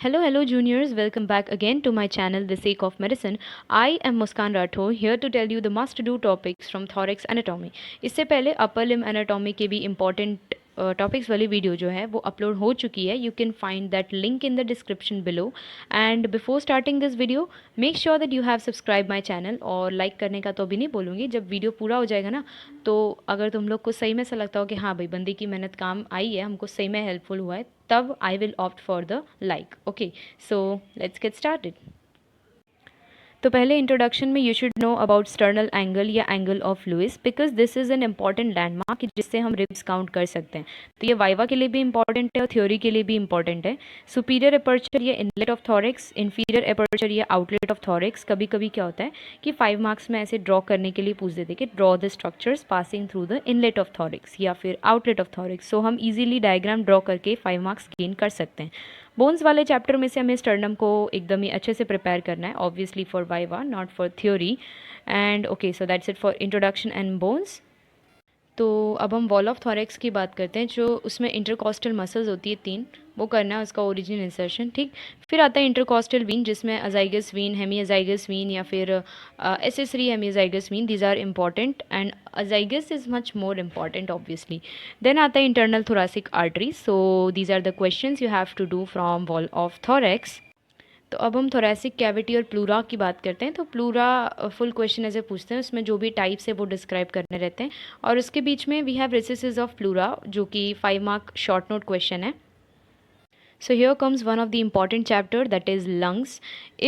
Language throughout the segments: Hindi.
Hello, juniors. Welcome back again to my channel, The Sake of Medicine. I am Muskan Rathore here to tell you the must-do topics from thorax anatomy. इससे पहले अपर लिम एनाटॉमी के भी इम्पॉर्टेंट टॉपिक्स वाली वीडियो जो है वो अपलोड हो चुकी है. You can find that link in the description below. And before starting this video make sure that you have subscribe my channel. और लाइक करने का तो अभी नहीं बोलूँगी, जब वीडियो पूरा हो जाएगा ना, तो अगर तुम लोग को सही में ऐसा लगता हो कि हाँ भाई बंदे की मेहनत काम आई है, हमको सही में हेल्पफुल हुआ है, तब I will opt for the like. Okay, so let's get started. तो पहले इंट्रोडक्शन में you should know about sternal angle या angle of Louis, because this is an important landmark जिससे हम रिब्स काउंट कर सकते हैं. तो ये वाइवा के लिए भी इंपॉर्टेंट है और थ्योरी के लिए भी इंपॉर्टेंट है. सुपीरियर एपर्चर या inlet of thorax, inferior aperture या आउटलेट ऑफ थॉरिक्स. कभी कभी क्या होता है कि 5 मार्क्स में ऐसे ड्रॉ करने के लिए पूछ देते कि draw the structures passing through the inlet of thorax या फिर आउटलेट ऑफ थॉरिक्स. सो हम इजीली डायग्राम ड्रॉ करके 5 मार्क्स गेन कर सकते हैं. बोन्स वाले चैप्टर में से हमें स्टर्नम को एकदम ही अच्छे से प्रिपेयर करना है, obviously for viva not for theory. And okay, so that's it for introduction and bones. तो अब हम वॉल ऑफ थॉरेक्स की बात करते हैं. जो उसमें इंटरकॉस्टल मसल्स होती है 3, वो करना है उसका ओरिजिन इंसर्शन. ठीक, फिर आता है इंटरकॉस्टल वीन जिसमें azygos vein, hemi azygos vein या फिर accessory hemi azygos vein. These are important and azygos is much more important obviously. Then आता है internal thoracic artery. So these are the questions you have to do from wall of thorax. तो अब हम थोरेसिक कैविटी और प्लूरा की बात करते हैं. तो प्लूरा फुल क्वेश्चन ऐसे पूछते हैं, उसमें जो भी टाइप्स है वो डिस्क्राइब करने रहते हैं. और उसके बीच में वी हैव रेसिसेस ऑफ प्लूरा जो कि 5 मार्क शॉर्ट नोट क्वेश्चन है. So here comes one of the important chapter, that is lungs.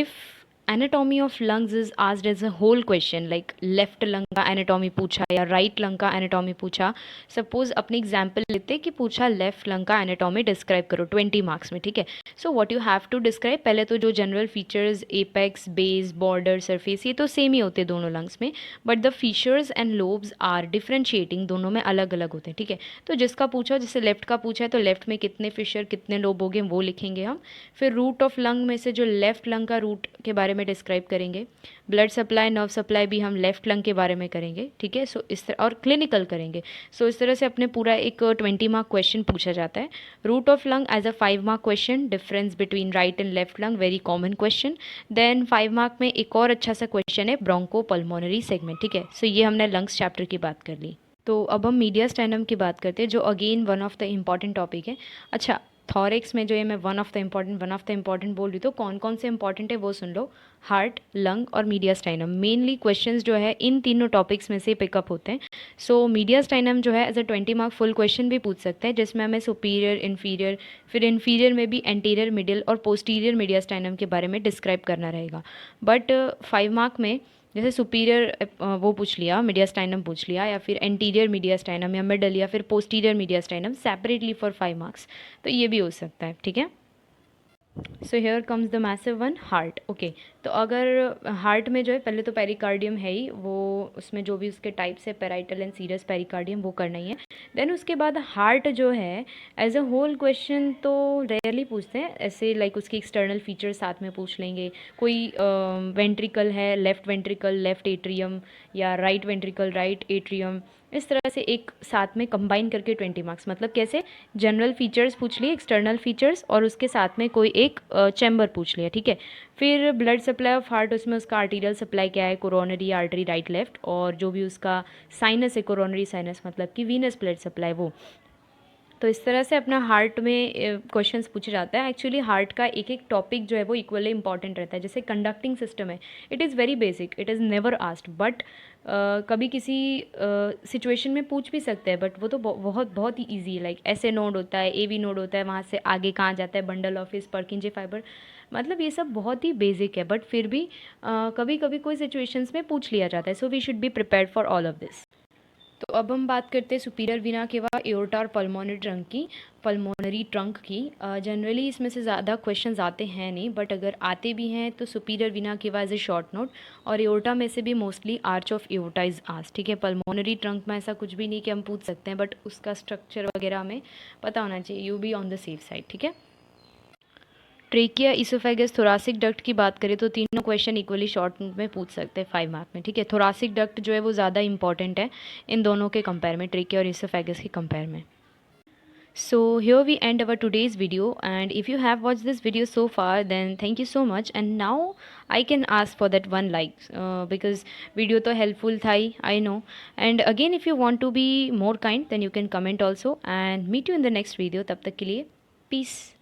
If anatomy of lungs is asked as a whole question, like left lung का anatomy पूछा या right lung का anatomy पूछा, suppose अपने example लेते कि पूछा left lung का anatomy describe करो 20 marks में. ठीक है, so what you have to describe, पहले तो जो general features apex, base, border, surface, ये तो same ही होते दोनों lungs में, but the fissures and lobes are differentiating, दोनों में अलग अलग होते हैं. ठीक है, तो जिसका पूछा, जैसे लेफ्ट का पूछा है तो लेफ्ट में कितने फिशर कितने लोब हो गए वो लिखेंगे हम. फिर रूट ऑफ लंग में से जो लेफ्ट लंग का रूट के बारे में डिस्क्राइब करेंगे. ब्लड सप्लाई, नर्व सप्लाई भी हम लेफ्ट लंग के बारे में करेंगे. ठीक है, सो इस तरह, और क्लिनिकल करेंगे. सो इस तरह से अपने पूरा एक 20 मार्क क्वेश्चन पूछा जाता है. Root of lung as a 5 mark question, difference between right and left lung, very common question. Then 5 mark में एक और अच्छा सा क्वेश्चन है ब्रोंको पल्मोनरी सेगमेंट. ठीक है, सो ये हमने लंग्स चैप्टर की बात कर ली. तो अब हम मीडिया स्टैंडम की बात करते हैं, जो again one of the important topic है. अच्छा, थॉरेक्स में जो है मैं वन ऑफ द इम्पॉर्टेंट बोल रही, तो कौन कौन से इंपॉर्टेंट है वो सुन लो. हार्ट, लंग और मीडिया स्टाइनम, मेनली क्वेश्चंस जो है इन तीनों टॉपिक्स में से पिकअप होते हैं. सो मीडिया स्टाइनम जो है as a 20 mark full question भी पूछ सकते हैं, जिसमें हमें सुपीरियर, इन्फीरियर, फिर इन्फीरियर में भी एंटीरियर, मिडिल और पोस्टीरियर मीडिया स्टाइनम के बारे में डिस्क्राइब करना रहेगा. बट 5 मार्क में जैसे सुपीरियर वो पूछ लिया, मीडियास्टाइनम पूछ लिया, या फिर एंटीरियर मीडियास्टाइनम या मिडल या फिर पोस्टीरियर मीडियास्टाइनम सेपरेटली फॉर 5 मार्क्स, तो ये भी हो सकता है. ठीक है, so here comes the massive one, heart. Okay, तो अगर हार्ट में जो है पहले तो पेरिकार्डियम है ही, वो उसमें जो भी उसके टाइप्स है पेराइटल एंड सीरियस पेरिकार्डियम वो करना ही है. देन उसके बाद हार्ट जो है एज अ होल क्वेश्चन तो रेयरली पूछते हैं ऐसे, लाइक उसकी एक्सटर्नल फीचर्स साथ में पूछ लेंगे. कोई वेंट्रिकल है, लेफ्ट वेंट्रिकल, लेफ्ट एट्रियम, या राइट वेंट्रिकल, राइट एट्रियम, इस तरह से एक साथ में कंबाइन करके 20 मार्क्स. मतलब कैसे, जनरल फीचर्स पूछ लिए, एक्सटर्नल फीचर्स, और उसके साथ में कोई एक चैम्बर पूछ लिया. ठीक है, फिर ब्लड सप्लाई ऑफ हार्ट, उसमें उसका आर्टीरियल सप्लाई क्या है, कोरोनरी आर्टरी राइट लेफ्ट, और जो भी उसका साइनस है, कोरोनरी साइनस मतलब कि वीनस ब्लड सप्लाई वो. तो इस तरह से अपना हार्ट में क्वेश्चंस पूछे जाता है. एक्चुअली हार्ट का एक एक टॉपिक जो है वो इक्वली इंपॉर्टेंट रहता है. जैसे कंडक्टिंग सिस्टम है, it is very basic, it is never asked, but कभी किसी सिचुएशन में पूछ भी सकते हैं, बट वो तो बहुत बहुत ही ईजी है. लाइक ऐसे नोड होता है, ए वी नोड होता है, वहाँ से आगे कहाँ जाता है, बंडल ऑफिस, पर्किंजे फाइबर, मतलब ये सब बहुत ही बेसिक है, बट फिर भी कभी कभी कोई सिचुएशंस में पूछ लिया जाता है. So we should be prepared for all of this. तो अब हम बात करते हैं सुपीरियर वीना केवा, एओर्टा और पल्मोनरी ट्रंक की. जनरली इसमें से ज़्यादा क्वेश्चंस आते हैं नहीं, बट अगर आते भी हैं तो सुपीरियर वीना केवा एज ए शॉर्ट नोट, और एओर्टा में से भी mostly arch of aorta is asked. ठीक है, पल्मोनरी ट्रंक में ऐसा कुछ भी नहीं कि हम पूछ सकते हैं, बट उसका स्ट्रक्चर वगैरह हमें पता होना चाहिए. You be on the safe side. ठीक है, ट्रेकिया, इसोफेगस, थोरासिक डक्ट की बात करें तो तीनों क्वेश्चन इक्वली शॉर्ट में पूछ सकते हैं 5 मार्क में. ठीक है, थोरासिक डक्ट जो है वो ज़्यादा इंपॉर्टेंट है इन दोनों के कंपेयर में, ट्रेकिया और इसोफेगस के कंपेयर में. So here we end our today's video, and if you have watched this video so far, then thank you so much. And now I can ask for that one like, because video to helpful thai, I know. And again, if you want to be more kind, then you can comment also, and meet you in the next video. Tab tak ke liye, peace.